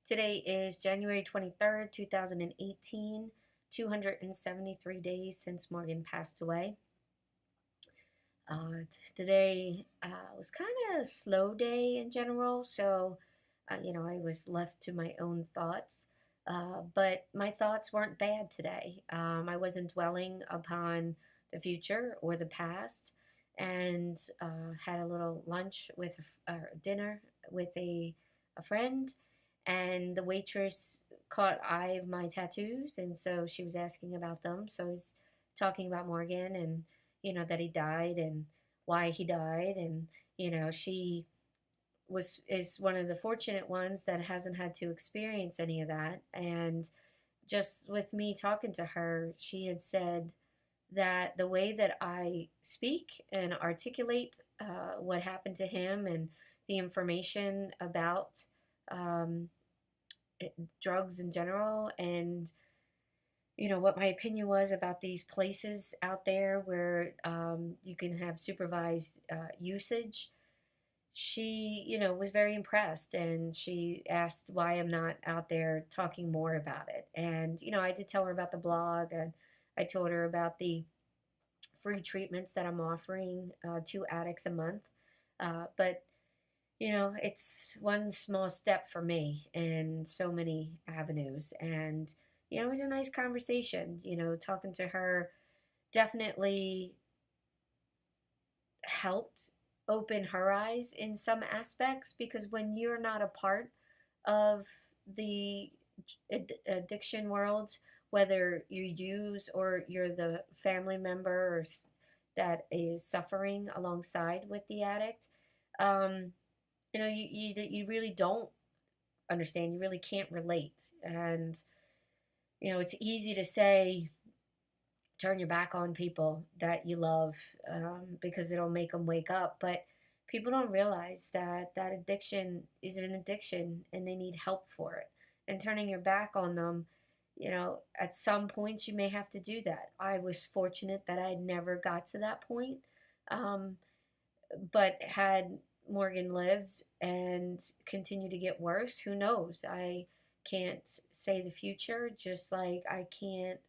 Today is January 23rd, 2018, 273 days since Morgan passed away. Today was kind of a slow day in general, so I was left to my own thoughts. But my thoughts weren't bad today. I wasn't dwelling upon the future or the past, and had a little lunch with dinner with a friend, and the waitress caught eye of my tattoos, and so she was asking about them. So I was talking about Morgan and that he died and why he died, and she is one of the fortunate ones that hasn't had to experience any of that. And just with me talking to her, she had said that the way that I speak and articulate what happened to him and the information about um, drugs in general, and what my opinion was about these places out there where you can have supervised usage. She, was very impressed, and she asked why I'm not out there talking more about it. And, I did tell her about the blog, and I told her about the free treatments that I'm offering, 2 addicts a month. But, it's one small step for me in so many avenues. And, it was a nice conversation. Talking to her definitely helped open her eyes in some aspects, because when you're not a part of the addiction world, whether you use or you're the family member that is suffering alongside with the addict, um, you really don't understand. You really can't relate. And, it's easy to say, turn your back on people that you love, because it'll make them wake up. But people don't realize that that addiction is an addiction and they need help for it. And turning your back on them, at some points you may have to do that. I was fortunate that I never got to that point. Um, but had Morgan lived and continued to get worse, who knows? I can't say the future, just like I can't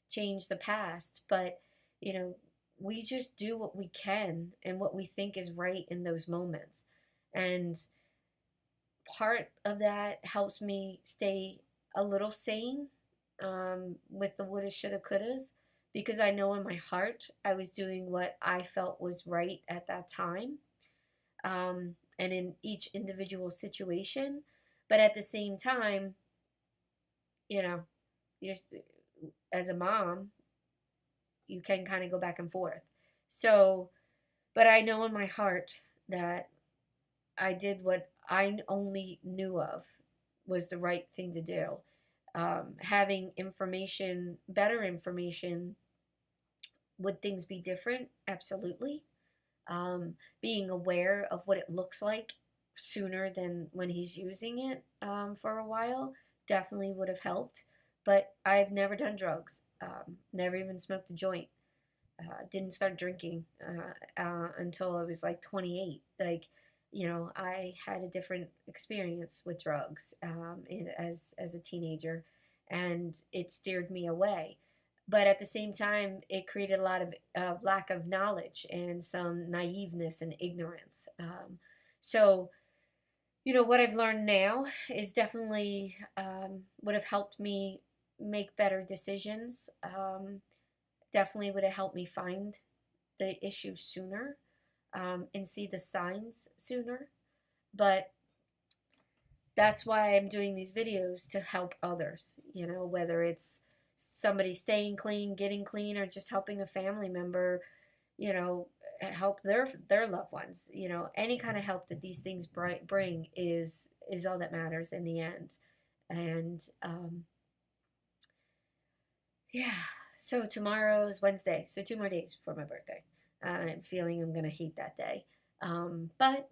change the past. But, you know, we just do what we can and what we think is right in those moments. And part of that helps me stay a little sane, with the woulda, shoulda, couldas, because I know in my heart I was doing what I felt was right at that time, and in each individual situation. But at the same time, you know, you just, as a mom, you can kind of go back and forth. So, but I know in my heart that I did what I only knew of was the right thing to do. Having information, better information, would things be different? Absolutely. Being aware of what it looks like sooner than when he's using it, for a while, definitely would have helped. But I've never done drugs, never even smoked a joint. Didn't start drinking until I was like 28. Like, I had a different experience with drugs, as a teenager, and it steered me away. But at the same time, it created a lot of lack of knowledge and some naiveness and ignorance. So, what I've learned now is definitely, would have helped me make better decisions. Definitely would have helped me find the issue sooner, and see the signs sooner. But that's why I'm doing these videos, to help others, whether it's somebody staying clean, getting clean, or just helping a family member, you know, help their loved ones. Any kind of help that these things bring is all that matters in the end. And yeah, so tomorrow is Wednesday, so 2 more days before my birthday. I'm feeling I'm gonna hate that day. But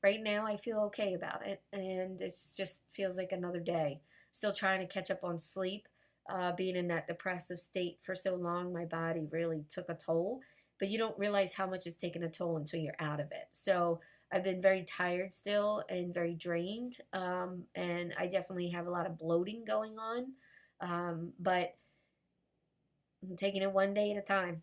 right now I feel okay about it, and it just feels like another day. Still trying to catch up on sleep. Being in that depressive state for so long, my body really took a toll. But you don't realize how much it's taken a toll until you're out of it. So I've been very tired still and very drained, and I definitely have a lot of bloating going on. But I'm taking it one day at a time.